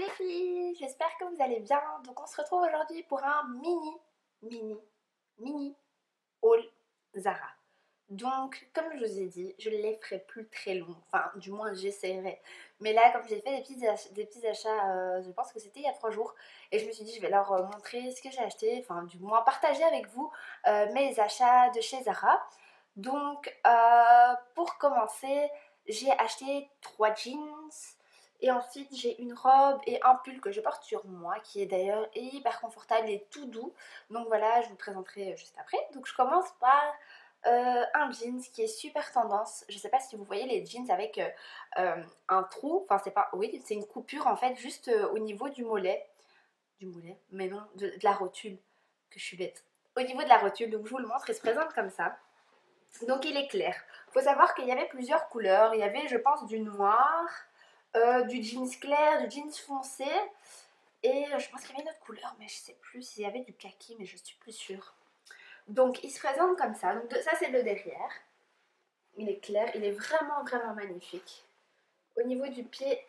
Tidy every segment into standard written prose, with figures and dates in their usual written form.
les filles, j'espère que vous allez bien. Donc on se retrouve aujourd'hui pour un mini haul Zara. Donc comme je vous ai dit, je ne les ferai plus très long, enfin du moins j'essaierai. Mais là comme j'ai fait des petits achats, je pense que c'était il y a 3 jours. Et je me suis dit je vais leur montrer ce que j'ai acheté, enfin du moins partager avec vous mes achats de chez Zara. Donc pour commencer, j'ai acheté 3 jeans. Et ensuite j'ai une robe et un pull que je porte sur moi qui est d'ailleurs hyper confortable et tout doux. Donc voilà, je vous présenterai juste après. Donc je commence par un jeans qui est super tendance. Je sais pas si vous voyez les jeans avec un trou. Enfin c'est pas, oui c'est une coupure en fait juste au niveau du mollet. Du mollet, mais non, de la rotule. Que je suis bête. Au niveau de la rotule, donc je vous le montre, il se présente comme ça. Donc il est clair. Faut savoir qu'il y avait plusieurs couleurs. Il y avait je pense du noir, du jeans clair, du jeans foncé. Et je pense qu'il y avait une autre couleur, mais je sais plus s'il y avait du kaki, mais je suis plus sûre. Donc il se présente comme ça. Donc ça c'est le derrière. Il est clair, il est vraiment magnifique. Au niveau du pied,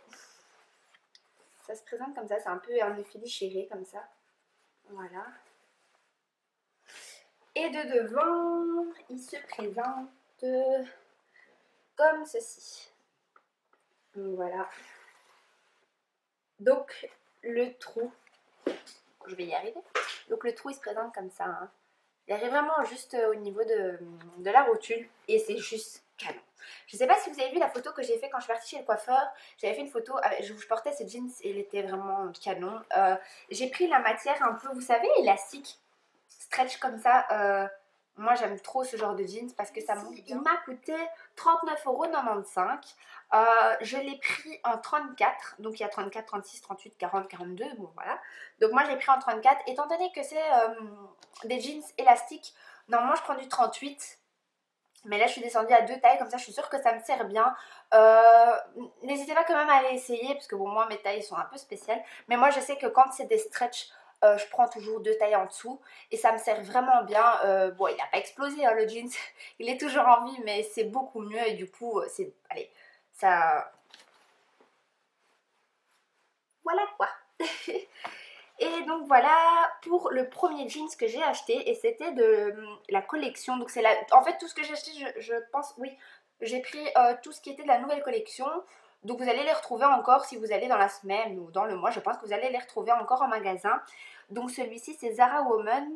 ça se présente comme ça. C'est un peu un effet déchiré comme ça. Voilà. Et de devant, il se présente comme ceci. Donc voilà. Donc le trou, je vais y arriver. Donc le trou il se présente comme ça. Hein. Il arrive vraiment juste au niveau de la rotule et c'est juste canon. Je sais pas si vous avez vu la photo que j'ai fait quand je suis partie chez le coiffeur. J'avais fait une photo, je portais ce jeans et il était vraiment canon. J'ai pris la matière un peu, vous savez, élastique, stretch comme ça. Moi j'aime trop ce genre de jeans parce que ça monte bien. Il m'a coûté 39,95 €. Je l'ai pris en 34, donc il y a 34, 36, 38, 40, 42, bon voilà. Donc moi j'ai pris en 34, étant donné que c'est des jeans élastiques, normalement je prends du 38. Mais là je suis descendue à 2 tailles, comme ça je suis sûre que ça me sert bien. N'hésitez pas quand même à aller essayer, parce que bon moi mes tailles sont un peu spéciales. Mais moi je sais que quand c'est des stretch, je prends toujours 2 tailles en dessous. Et ça me sert vraiment bien. Bon il n'a pas explosé hein, le jeans, il est toujours en vie, mais c'est beaucoup mieux. Et du coup c'est, allez, ça... Voilà quoi. Et donc voilà pour le premier jeans que j'ai acheté, et c'était de la collection. Donc c'est en fait tout ce que j'ai acheté, je pense, oui, j'ai pris tout ce qui était de la nouvelle collection. Donc vous allez les retrouver encore si vous allez dans la semaine ou dans le mois, je pense que vous allez les retrouver encore en magasin. Donc celui-ci c'est Zara Woman,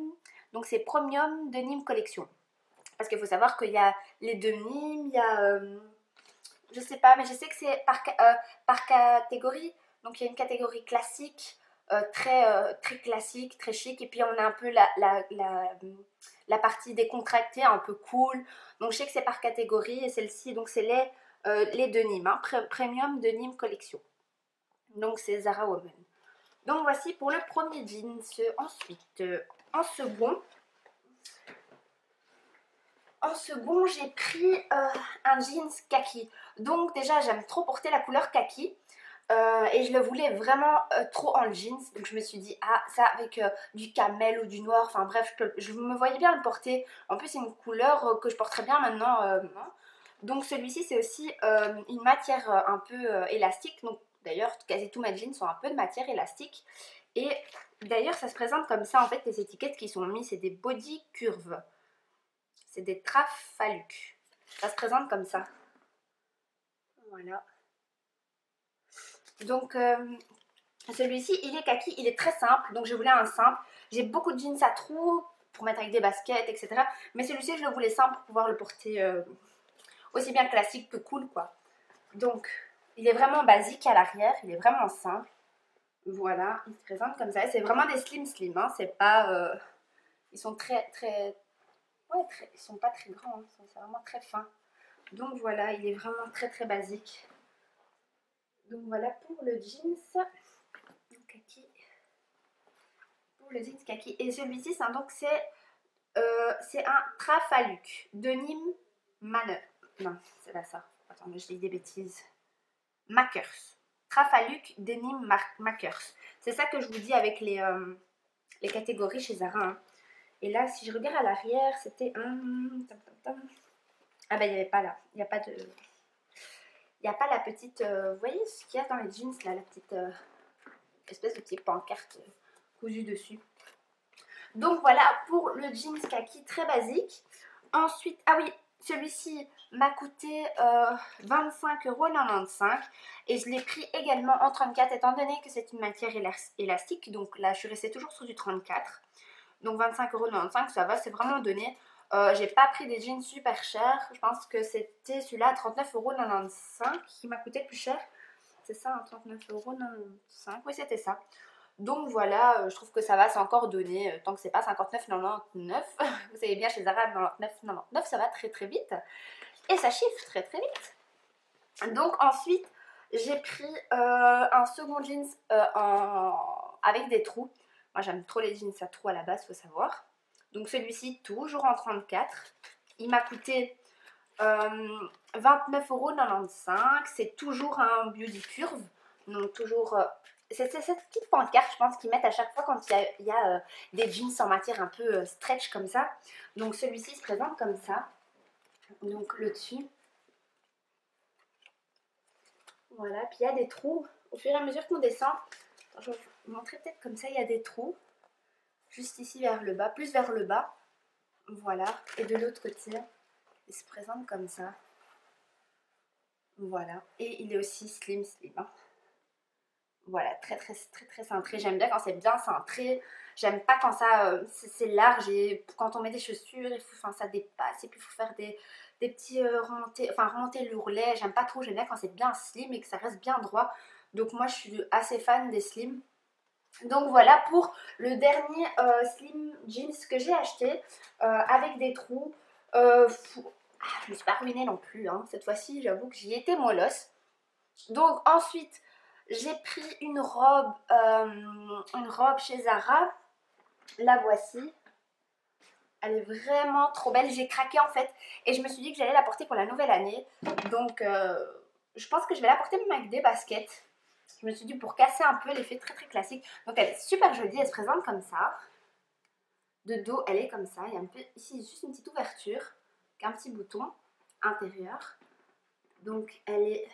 donc c'est Premium Denim Collection. Parce qu'il faut savoir qu'il y a les denim, il y a, je sais pas, mais je sais que c'est par catégorie. Donc il y a une catégorie classique, très classique, très chic. Et puis on a un peu la partie décontractée, un peu cool. Donc je sais que c'est par catégorie. Et celle-ci, donc c'est les denim, hein, Premium Denim Collection. Donc c'est Zara Woman. Donc voici pour le premier jeans. Ensuite, en second... En second, j'ai pris un jeans kaki. Donc déjà, j'aime trop porter la couleur kaki. Et je le voulais vraiment trop en jeans. Donc je me suis dit, ah, ça avec du camel ou du noir. Enfin bref, je me voyais bien le porter. En plus, c'est une couleur que je porterais bien maintenant. Donc celui-ci, c'est aussi une matière un peu élastique. Donc d'ailleurs, quasi tous mes jeans sont un peu de matière élastique. Et d'ailleurs, ça se présente comme ça. En fait, les étiquettes qui sont mises, c'est des body curves. C'est des Trafaluk. Ça se présente comme ça. Voilà. Donc, celui-ci, il est kaki, il est très simple. Donc, je voulais un simple. J'ai beaucoup de jeans à trous pour mettre avec des baskets, etc. Mais celui-ci, je le voulais simple pour pouvoir le porter aussi bien classique que cool, quoi. Donc, il est vraiment basique à l'arrière. Il est vraiment simple. Voilà, il se présente comme ça. C'est vraiment des slim, hein. C'est pas... ils sont ouais, ils sont pas très grands. Hein. C'est vraiment très fin. Donc voilà, il est vraiment très basique. Donc voilà pour le jeans kaki. Pour le jeans kaki. Et celui-ci, donc c'est un Trafaluk. Denim Manner. Non, c'est pas ça. Attends, je dis des bêtises. Makers. Trafaluk Denim Makers. C'est ça que je vous dis avec les catégories chez Zara. Hein. Et là, si je regarde à l'arrière, c'était un... Ah ben, il n'y avait pas là. Il n'y a pas de... Il n'y a pas la petite... vous voyez ce qu'il y a dans les jeans là, la petite... espèce de petite pancarte cousue dessus. Donc voilà pour le jeans kaki très basique. Ensuite, ah oui, celui-ci m'a coûté 25,95 € et je l'ai pris également en 34 étant donné que c'est une matière élastique. Donc là, je suis restée toujours sur du 34. Donc 25,95 € ça va, c'est vraiment donné. J'ai pas pris des jeans super chers. Je pense que c'était celui-là à 39,95 € qui m'a coûté le plus cher. C'est ça, hein, 39,95 €. Oui, c'était ça. Donc voilà, je trouve que ça va, c'est encore donné, tant que c'est pas 59,99 €. Vous savez bien, chez Zara, 99,99 € ça va très très vite. Et ça chiffre très très vite. Donc ensuite, j'ai pris un second jeans avec des trous. Moi j'aime trop les jeans à trous à la base, faut savoir. Donc celui-ci, toujours en 34. Il m'a coûté 29,95 €. C'est toujours un beauty curve. Donc toujours... c'est cette petite pancarte, je pense, qu'ils mettent à chaque fois quand il y a des jeans en matière un peu stretch comme ça. Donc celui-ci se présente comme ça. Donc le dessus. Voilà, puis il y a des trous. Au fur et à mesure qu'on descend, je vais vous montrer peut-être comme ça, il y a des trous. Juste ici vers le bas, plus vers le bas. Voilà, et de l'autre côté, il se présente comme ça. Voilà, et il est aussi slim. Hein. Voilà, très cintré. J'aime bien quand c'est bien cintré. J'aime pas quand ça c'est large et quand on met des chaussures, ça dépasse et puis il faut faire des petits remonter l'ourlet. J'aime pas trop, j'aime bien quand c'est bien slim et que ça reste bien droit. Donc moi je suis assez fan des slims. Donc voilà pour le dernier slim jeans que j'ai acheté avec des trous. Je me suis pas ruinée non plus, hein. Cette fois-ci j'avoue que j'y étais mollosse. Donc ensuite j'ai pris une robe chez Zara. La voici. Elle est vraiment trop belle. J'ai craqué en fait. Et je me suis dit que j'allais la porter pour la nouvelle année. Donc je pense que je vais la porter même avec des baskets. Je me suis dit pour casser un peu l'effet très très classique. Donc elle est super jolie. Elle se présente comme ça. De dos, elle est comme ça. Il y a un peu ici juste une petite ouverture. Avec un petit bouton intérieur. Donc elle est...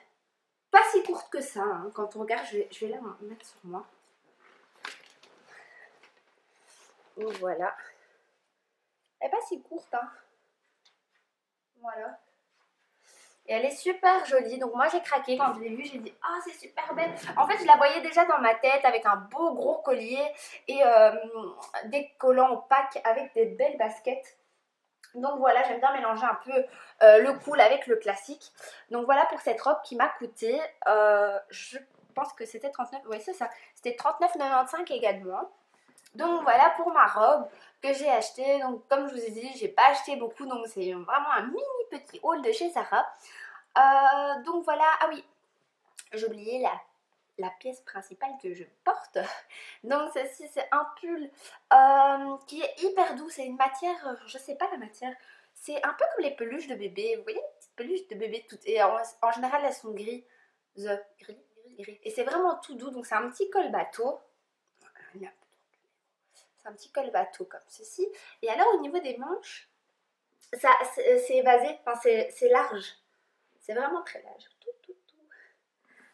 pas si courte que ça, hein. Quand on regarde, je vais la mettre sur moi. Donc voilà. Elle n'est pas si courte, hein. Voilà. Et elle est super jolie. Donc moi j'ai craqué quand je l'ai vue. J'ai dit ah c'est super belle. En fait je la voyais déjà dans ma tête avec un beau gros collier et des collants opaques avec des belles baskets. Donc voilà, j'aime bien mélanger un peu le cool avec le classique. Donc voilà pour cette robe qui m'a coûté, je pense que c'était 39, oui c'est ça, c'était 39,95 € également. Donc voilà pour ma robe que j'ai achetée. Donc comme je vous ai dit, j'ai pas acheté beaucoup, donc c'est vraiment un mini petit haul de chez Zara. Donc voilà, ah oui, j'ai oublié la pièce principale que je porte. Donc ceci c'est un pull qui est hyper doux, c'est une matière, je sais pas la matière, c'est un peu comme les peluches de bébé, vous voyez les petites peluches de bébé toutes, et en général elles sont gris, et c'est vraiment tout doux, donc c'est un petit col bateau, c'est un petit col bateau comme ceci, et alors au niveau des manches, c'est évasé, enfin c'est large, c'est vraiment très large,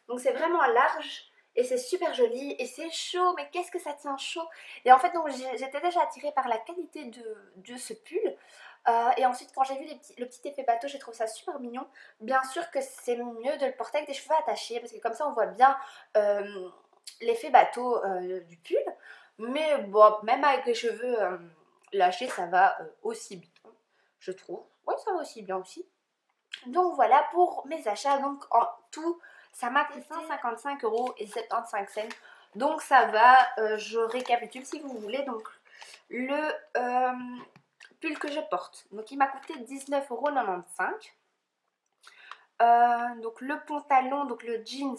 donc c'est vraiment large. Et c'est super joli et c'est chaud, mais qu'est-ce que ça tient chaud. Et en fait donc j'étais déjà attirée par la qualité de ce pull. Et ensuite quand j'ai vu le petit effet bateau, j'ai trouvé ça super mignon. Bien sûr que c'est mieux de le porter avec des cheveux attachés, parce que comme ça on voit bien l'effet bateau du pull. Mais bon, même avec les cheveux lâchés, ça va aussi bien, je trouve. Oui, ça va aussi bien aussi. Donc voilà pour mes achats. Donc en tout, ça m'a coûté 155,75 €. Donc ça va, je récapitule si vous voulez. Donc le pull que je porte, donc il m'a coûté 19,95 €. Donc le pantalon, donc le jeans,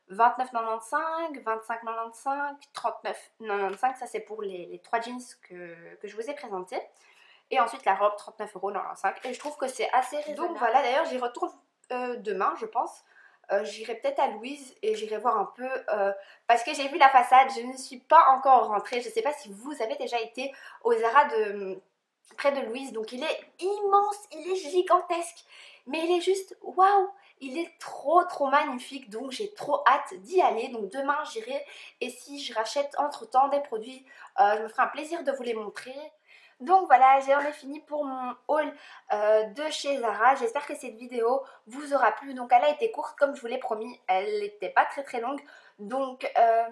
29,95 €, 25,95 €, 39,95 €. Ça c'est pour les 3 jeans que je vous ai présentés. Et ensuite la robe 39,95 € et je trouve que c'est assez raisonnable. Donc voilà, d'ailleurs j'y retourne demain je pense. J'irai peut-être à Louise et j'irai voir un peu parce que j'ai vu la façade, je ne suis pas encore rentrée. Je ne sais pas si vous avez déjà été au Zara près de Louise, donc il est immense, il est gigantesque, mais il est juste waouh, il est trop magnifique, donc j'ai trop hâte d'y aller. Donc demain j'irai, et si je rachète entre temps des produits, je me ferai un plaisir de vous les montrer. Donc voilà, j'en ai fini pour mon haul de chez Zara. J'espère que cette vidéo vous aura plu. Donc elle a été courte comme je vous l'ai promis, elle n'était pas très longue. Donc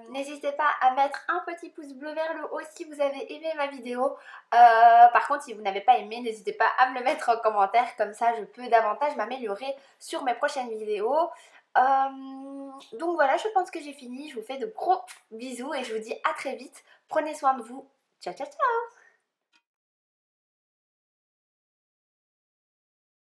n'hésitez pas à mettre un petit pouce bleu vers le haut si vous avez aimé ma vidéo. Par contre, si vous n'avez pas aimé, n'hésitez pas à me le mettre en commentaire, comme ça je peux davantage m'améliorer sur mes prochaines vidéos. Donc voilà, je pense que j'ai fini. Je vous fais de gros bisous et je vous dis à très vite. Prenez soin de vous. Ciao ciao ciao.